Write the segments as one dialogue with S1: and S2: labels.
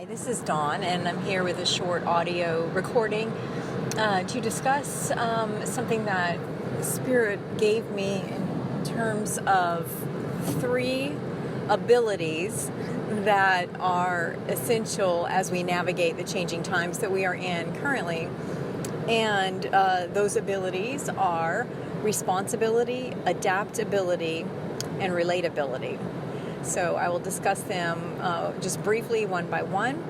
S1: Hi, this is Dawn, and I'm here with a short audio recording to discuss something that Spirit gave me in terms of 3 abilities that are essential as we navigate the changing times that we are in currently. And those abilities are responsibility, adaptability, and relatability. So I will discuss them just briefly one by one.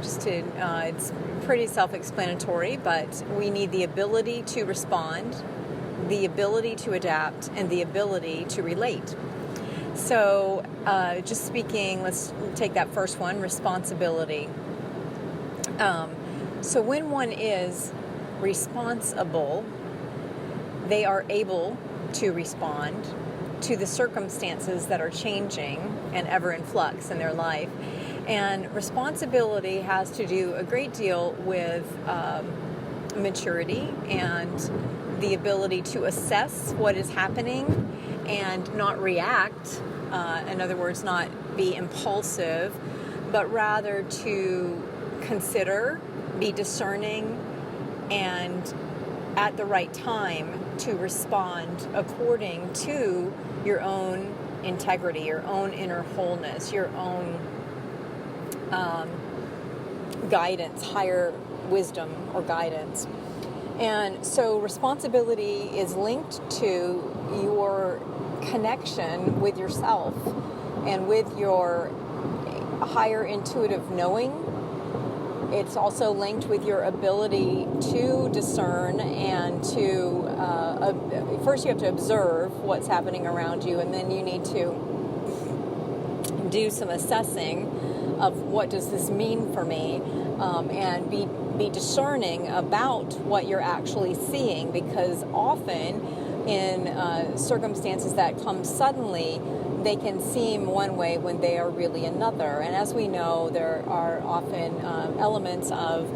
S1: It's pretty self-explanatory, but we need the ability to respond, the ability to adapt, and the ability to relate. So just speaking, let's take that first one, responsibility. So when one is responsible, they are able to respond to the circumstances that are changing and ever in flux in their life. And responsibility has to do a great deal with maturity and the ability to assess what is happening and not react. In other words, not be impulsive, but rather to consider, be discerning, and at the right time to respond according to your own integrity, your own inner wholeness, your own guidance, higher wisdom or guidance. And so responsibility is linked to your connection with yourself and with your higher intuitive knowing. It's also linked with your ability to discern and to, first you have to observe what's happening around you, and then you need to do some assessing of what does this mean for me, and be discerning about what you're actually seeing, because often in circumstances that come suddenly, they can seem one way when they are really another. And as we know, there are often elements of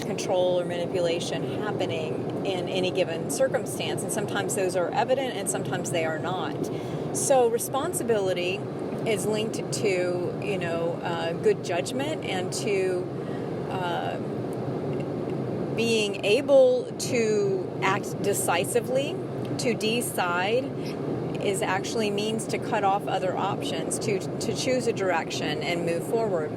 S1: control or manipulation happening in any given circumstance. And sometimes those are evident and sometimes they are not. So responsibility is linked to, good judgment and to being able to act decisively, to decide is actually means to cut off other options, to choose a direction and move forward.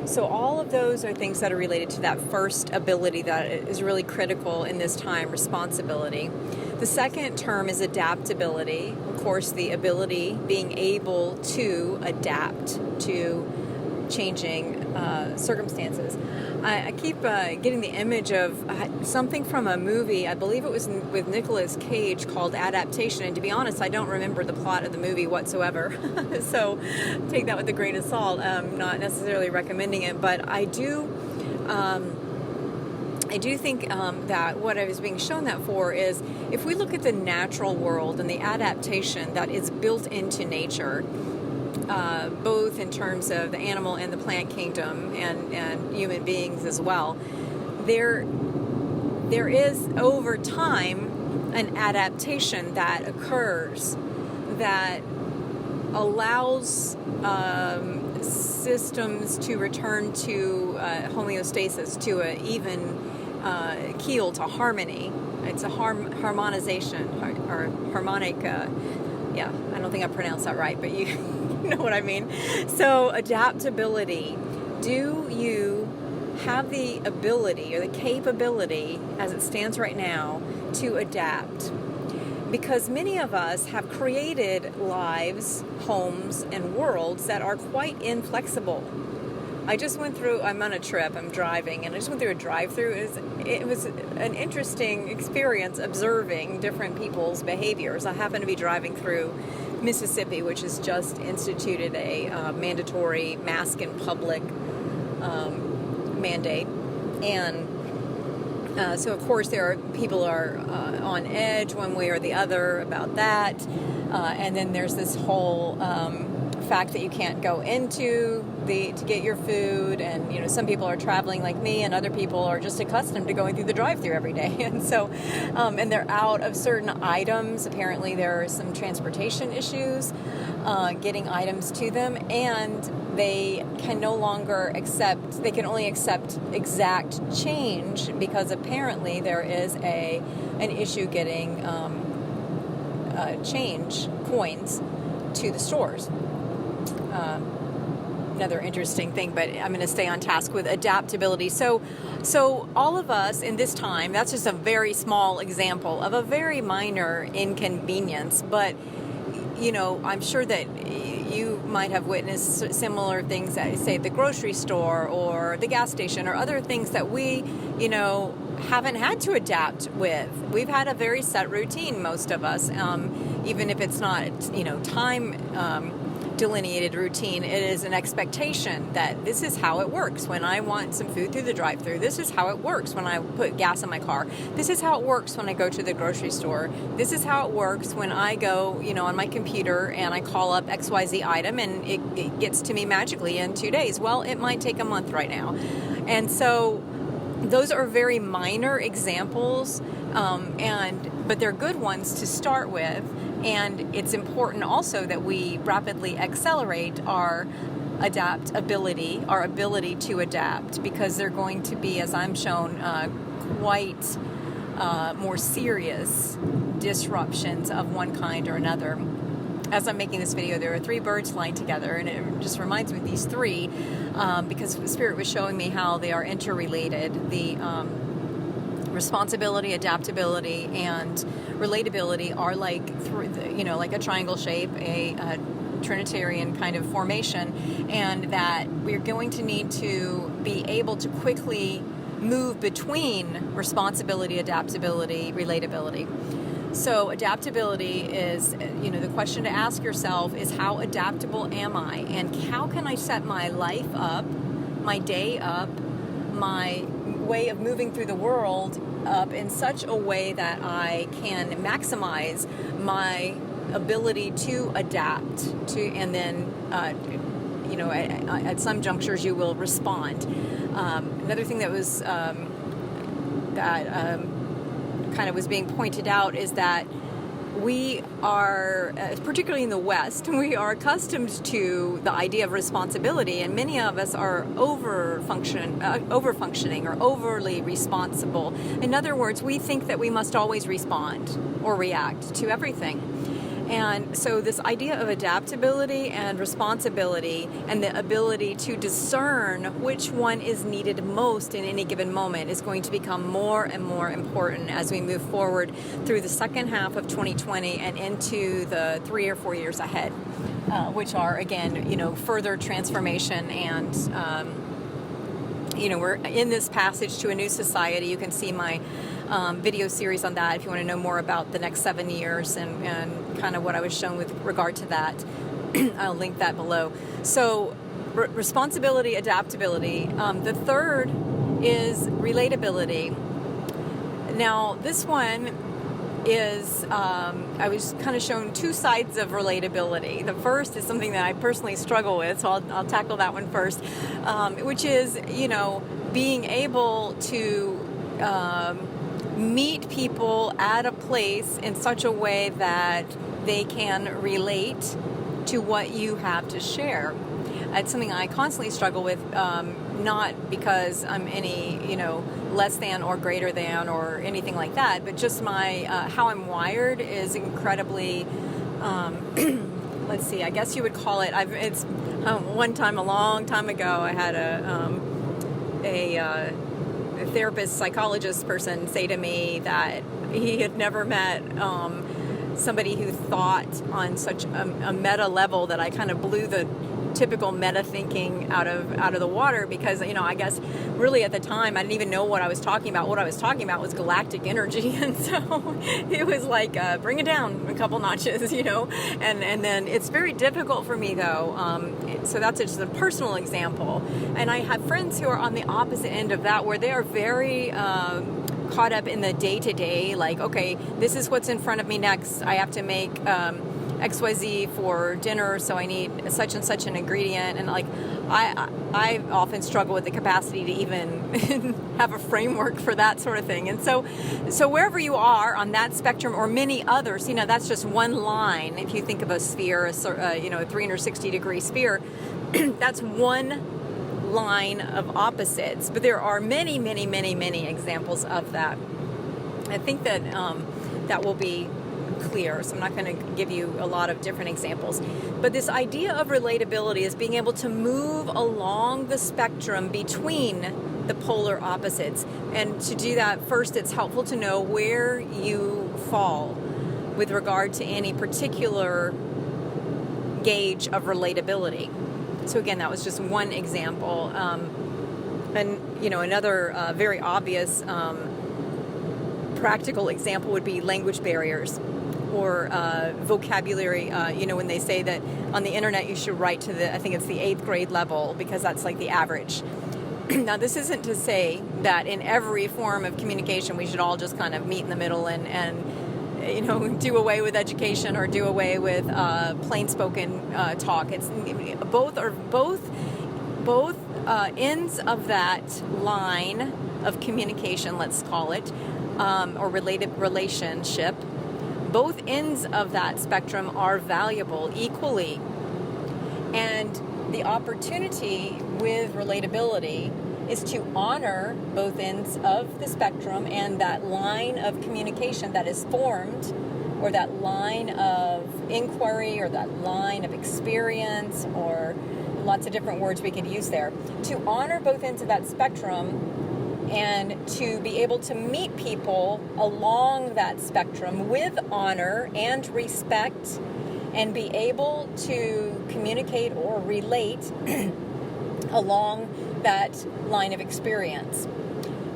S1: So all of those are things that are related to that first ability that is really critical in this time, responsibility. The second term is adaptability. Of course, the ability, being able to adapt to changing circumstances. I keep getting the image of something from a movie, I believe it was with Nicolas Cage, called Adaptation, and to be honest, I don't remember the plot of the movie whatsoever, so take that with a grain of salt. I'm not necessarily recommending it, but I do think that what I was being shown that for is, if we look at the natural world and the adaptation that is built into nature, both in terms of the animal and the plant kingdom and human beings as well, there is over time an adaptation that occurs that allows systems to return to homeostasis, to an even keel, to harmony. It's a harmonization or harmonic. I don't think I pronounced that right, but you know what I mean. So adaptability. Do you have the ability or the capability, as it stands right now, to adapt? Because many of us have created lives, homes, and worlds that are quite inflexible. I'm on a trip, I'm driving, and I just went through a drive-through. It was an interesting experience observing different people's behaviors. I happened to be driving through Mississippi, which has just instituted a mandatory mask in public mandate. And so, of course, people are on edge one way or the other about that. And then there's this whole fact that you can't go into to get your food, and some people are traveling like me, and other people are just accustomed to going through the drive-thru every day, and so and they're out of certain items. Apparently there are some transportation issues getting items to them, and they can no longer accept, they can only accept exact change because apparently there is an issue getting change, coins, to the stores. Another interesting thing, but I'm going to stay on task with adaptability. So all of us in this time, that's just a very small example of a very minor inconvenience, but I'm sure that you might have witnessed similar things at, say, the grocery store or the gas station or other things that we, haven't had to adapt with. We've had a very set routine, most of us, even if it's not, time delineated routine. It is an expectation that this is how it works when I want some food through the drive-thru. This is how it works when I put gas in my car. This is how it works when I go to the grocery store. This is how it works when I go, on my computer and I call up XYZ item and it gets to me magically in 2 days. Well, it might take a month right now. And so those are very minor examples, but they're good ones to start with. And it's important also that we rapidly accelerate our adaptability, our ability to adapt, because they're going to be, as I'm shown, quite more serious disruptions of one kind or another. As I'm making this video, there are 3 birds flying together, and it just reminds me of these 3 because the Spirit was showing me how they are interrelated. The responsibility, adaptability, and relatability are like a triangle shape, a Trinitarian kind of formation, and that we're going to need to be able to quickly move between responsibility, adaptability, relatability. So adaptability is, the question to ask yourself is, how adaptable am I? And how can I set my life up, my day up, my way of moving through the world up in such a way that I can maximize my ability to adapt to, and then, at some junctures you will respond. Another thing that was, kind of was being pointed out is that we are, particularly in the West, we are accustomed to the idea of responsibility, and many of us are overfunctioning or overly responsible. In other words, we think that we must always respond or react to everything. And so this idea of adaptability and responsibility and the ability to discern which one is needed most in any given moment is going to become more and more important as we move forward through the second half of 2020 and into the 3 or 4 years ahead, which are, again, further transformation and we're in this passage to a new society. You can see my video series on that if you want to know more about the next 7 years and kind of what I was shown with regard to that. I'll link that below. So responsibility, adaptability. The third is relatability. Now, this one is, I was kind of shown 2 sides of relatability. The first is something that I personally struggle with, so I'll tackle that one first, which is, being able to meet people at a place in such a way that they can relate to what you have to share. It's something I constantly struggle with, not because I'm any, less than or greater than or anything like that, but just my how I'm wired is incredibly, let's see, I guess you would call it, it's one time, a long time ago, I had a therapist, psychologist person say to me that he had never met somebody who thought on such a meta level that I kind of blew the typical meta thinking out of the water, because I guess really at the time I didn't even know what I was talking about. What I was talking about was galactic energy, and so it was like bring it down a couple notches, and then it's very difficult for me though. So that's just a personal example, and I have friends who are on the opposite end of that, where they are very caught up in the day-to-day, like, okay, this is what's in front of me next. I have to make XYZ for dinner, so I need such and such an ingredient, and like I often struggle with the capacity to even have a framework for that sort of thing. And so wherever you are on that spectrum or many others, that's just one line. If you think of a sphere, a 360-degree sphere, That's one line of opposites, but there are many, many, many, many examples of that. I think that that will be clear, so I'm not going to give you a lot of different examples. But this idea of relatability is being able to move along the spectrum between the polar opposites. And to do that, first, it's helpful to know where you fall with regard to any particular gauge of relatability. So again, that was just one example. And, another very obvious practical example would be language barriers or vocabulary. When they say that on the internet you should write to I think it's the 8th grade level because that's like the average. Now, this isn't to say that in every form of communication we should all just kind of meet in the middle and do away with education or do away with plain spoken talk. It's both ends of that line of communication, let's call it, or related relationship. Both ends of that spectrum are valuable equally, and the opportunity with relatability is to honor both ends of the spectrum and that line of communication that is formed, or that line of inquiry, or that line of experience, or lots of different words we could use there. To honor both ends of that spectrum and to be able to meet people along that spectrum with honor and respect and be able to communicate or relate along that line of experience.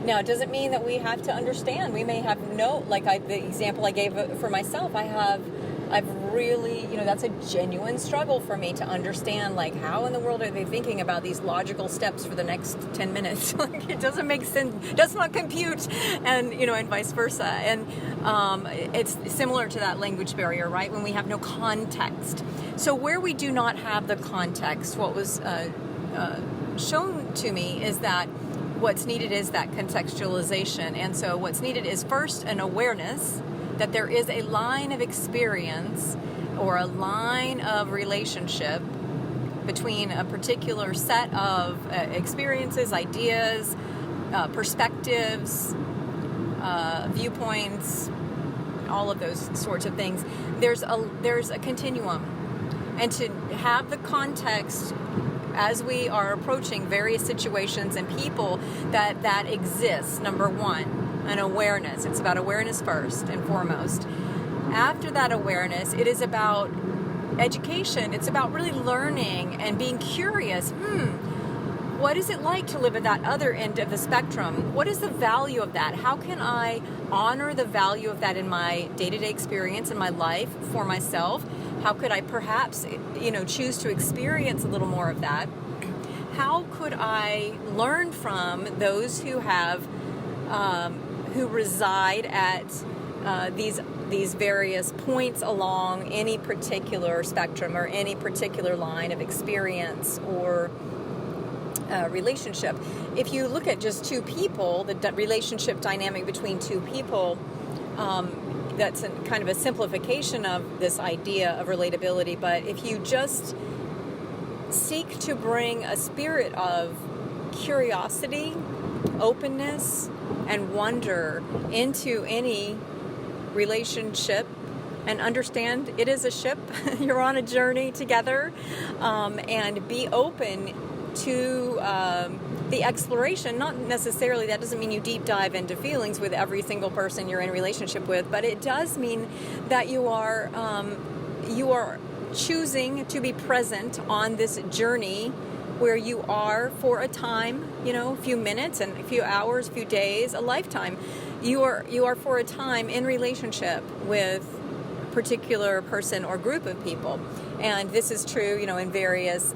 S1: Now, it doesn't mean that we have to understand. We may have the example I gave for myself, I've really, that's a genuine struggle for me to understand, like, how in the world are they thinking about these logical steps for the next 10 minutes? Like, it doesn't make sense, does not compute, and, and vice versa. And it's similar to that language barrier, right, when we have no context. So where we do not have the context, what was shown to me is that what's needed is that contextualization. And so what's needed is first an awareness that there is a line of experience or a line of relationship between a particular set of experiences, ideas, perspectives, viewpoints, all of those sorts of things. There's a continuum. And to have the context as we are approaching various situations and people that exists, number one, an awareness. It's about awareness first and foremost. After that awareness, it is about education. It's about really learning and being curious. What is it like to live at that other end of the spectrum? What is the value of that? How can I honor the value of that in my day-to-day experience in my life for myself? How could I perhaps, choose to experience a little more of that? How could I learn from those who have, who reside at these various points along any particular spectrum or any particular line of experience or relationship? If you look at just two people, the relationship dynamic between two people, that's kind of a simplification of this idea of relatability. But if you just seek to bring a spirit of curiosity, openness, and wonder into any relationship, and understand it is a ship, you're on a journey together, and be open to the exploration. Not necessarily, that doesn't mean you deep dive into feelings with every single person you're in a relationship with, but it does mean that you are choosing to be present on this journey where you are for a time, a few minutes and a few hours, a few days, a lifetime. You are for a time in relationship with a particular person or group of people. And this is true, in various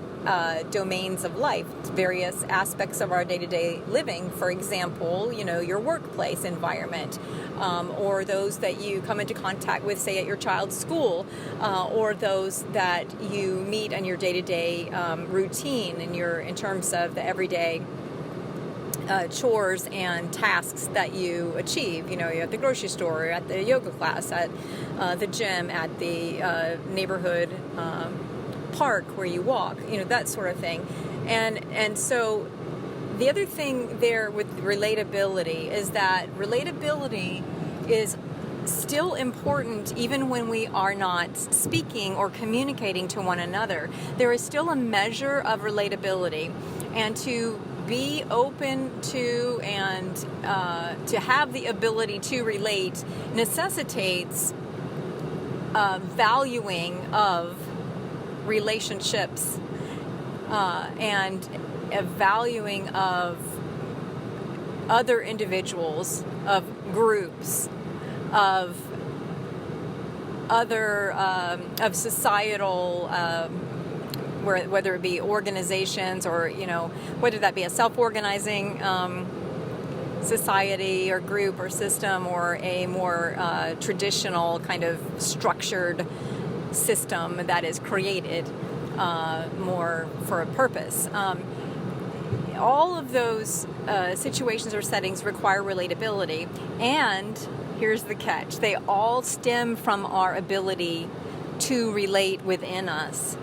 S1: domains of life, various aspects of our day-to-day living. For example, your workplace environment, or those that you come into contact with, say, at your child's school, or those that you meet on your day-to-day routine in terms of the everyday chores and tasks that you achieve. You're at the grocery store, at the yoga class, at the gym, at the neighborhood park where you walk, that sort of thing. And so the other thing there with relatability is that relatability is still important even when we are not speaking or communicating to one another. There is still a measure of relatability, and to be open to and to have the ability to relate necessitates valuing of relationships and a valuing of other individuals, of groups, of other of societal whether it be organizations or whether that be a self-organizing society or group or system, or a more traditional kind of structured system that is created more for a purpose. All of those situations or settings require relatability, and here's the catch: they all stem from our ability to relate within us.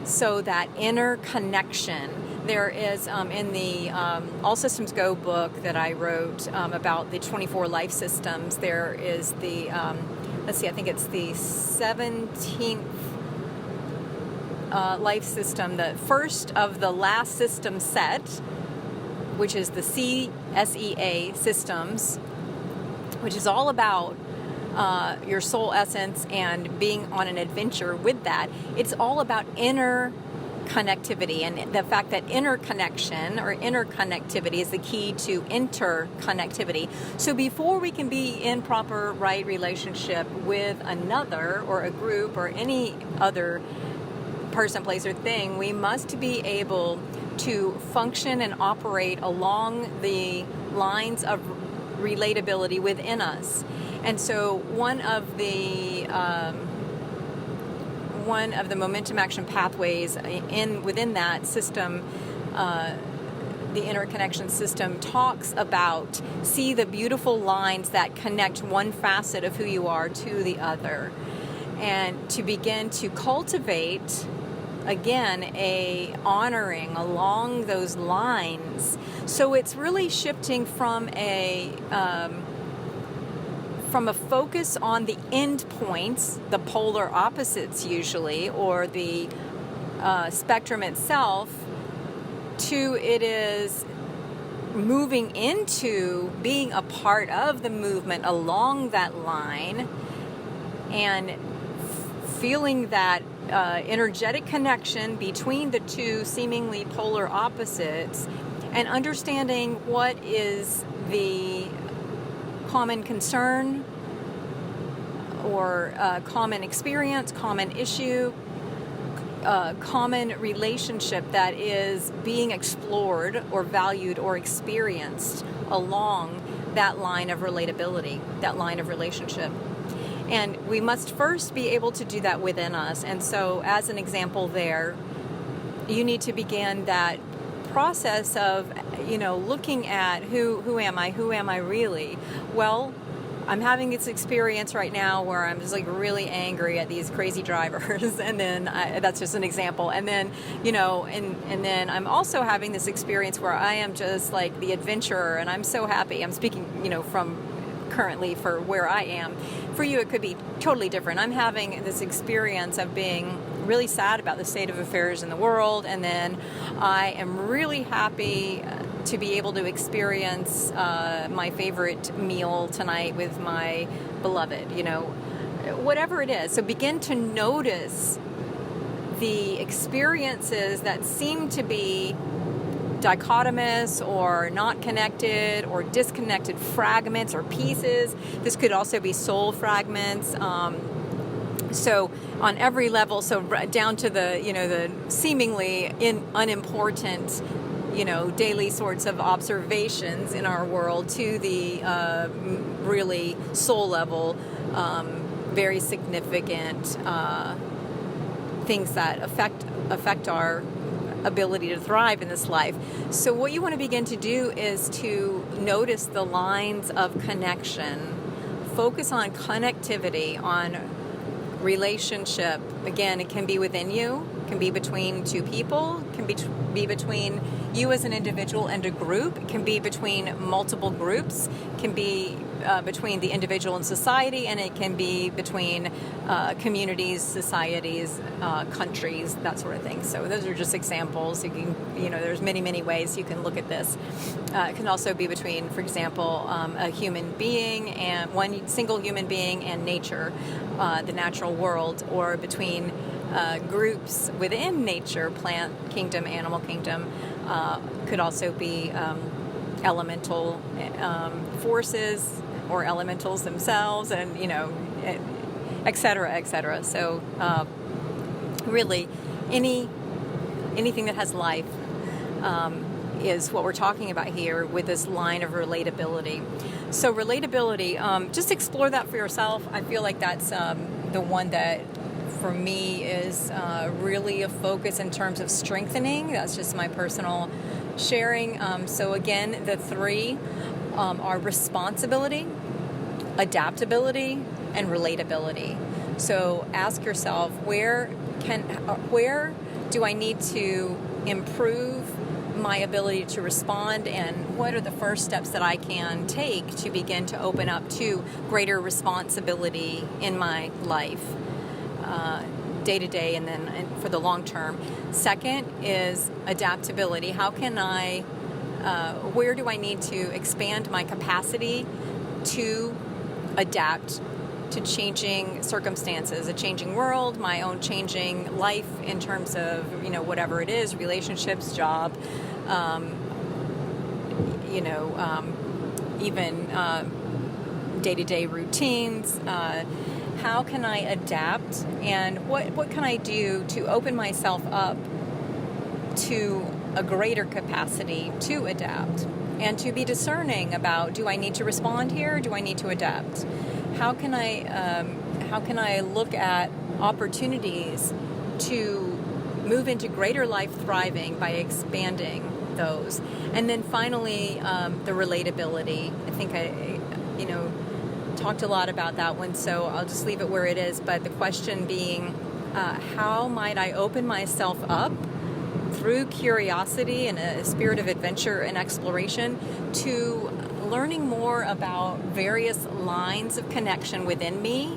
S1: So that inner connection. There is in the All Systems Go book that I wrote about the 24 life systems, there is the, I think it's the 17th life system, the first of the last system set, which is the CSEA systems, which is all about your soul essence and being on an adventure with that. It's all about inner connectivity, and the fact that interconnection or interconnectivity is the key to interconnectivity. So before we can be in proper right relationship with another or a group or any other person, place, or thing, we must be able to function and operate along the lines of relatability within us. And so one of the momentum action pathways within that system, the interconnection system, talks about see the beautiful lines that connect one facet of who you are to the other, and to begin to cultivate again a honoring along those lines. So it's really shifting from a focus on the end points, the polar opposites usually, or the spectrum itself, to it is moving into being a part of the movement along that line, and feeling that energetic connection between the two seemingly polar opposites, and understanding what is the common concern or common experience, common issue, common relationship that is being explored or valued or experienced along that line of relatability, that line of relationship. And we must first be able to do that within us. And so as an example there, you need to begin that process of, looking at who am I really? Well, I'm having this experience right now where I'm just really angry at these crazy drivers, and then that's just an example. And then, and then I'm also having this experience where I am just the adventurer, and I'm so happy. I'm speaking, from currently for where I am. For you, it could be totally different. I'm having this experience of being really sad about the state of affairs in the world, and then I am really happy to be able to experience my favorite meal tonight with my beloved, whatever it is. So begin to notice the experiences that seem to be dichotomous or not connected or disconnected fragments or pieces. This could also be soul fragments. So on every level, so down to the, the seemingly unimportant, daily sorts of observations in our world, to the really soul level, very significant things that affect our ability to thrive in this life. So what you want to begin to do is to notice the lines of connection, focus on connectivity, on relationship. Again, it can be within you, can be between two people, can be between you as an individual and a group, it can be between multiple groups, can be between the individual and society, and it can be between communities, societies, countries, that sort of thing. So those are just examples. You can, there's many ways you can look at this. It can also be between, for example, a human being and one single human being and nature, the natural world, or between groups within nature, plant kingdom, animal kingdom. Could also be elemental forces or elementals themselves, and et cetera, et cetera. So really, anything that has life is what we're talking about here with this line of relatability. So relatability, just explore that for yourself. I feel like that's the one that for me is really a focus in terms of strengthening. That's just my personal sharing. So again, the three are responsibility, adaptability, and relatability. So ask yourself, where do I need to improve my ability to respond, and what are the first steps that I can take to begin to open up to greater responsibility in my life, day to day, and then for the long term. Second is adaptability. How can I, where do I need to expand my capacity to adapt to changing circumstances, a changing world, my own changing life in terms of, whatever it is, relationships, job, even day-to-day routines. How can I adapt, and what can I do to open myself up to a greater capacity to adapt, and to be discerning about, do I need to respond here? Do I need to adapt? How can I look at opportunities to move into greater life thriving by expanding those? And then finally, the relatability. I think I talked a lot about that one, so I'll just leave it where it is. But the question being, how might I open myself up through curiosity and a spirit of adventure and exploration to learning more about various lines of connection within me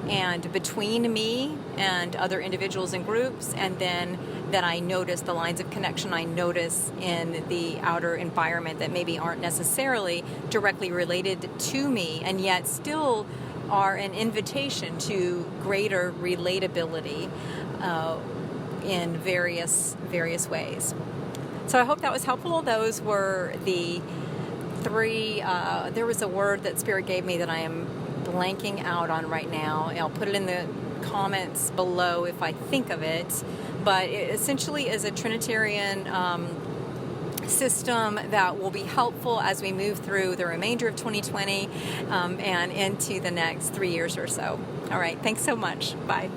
S1: and between me and other individuals and groups, and then that I notice the lines of connection I notice in the outer environment that maybe aren't necessarily directly related to me, and yet still are an invitation to greater relatability in various ways. So I hope that was helpful. Those were the three. There was a word that Spirit gave me that I am blanking out on right now. I'll put it in the comments below if I think of it. But it essentially is a Trinitarian system that will be helpful as we move through the remainder of 2020 and into the next 3 years or so. All right. Thanks so much. Bye.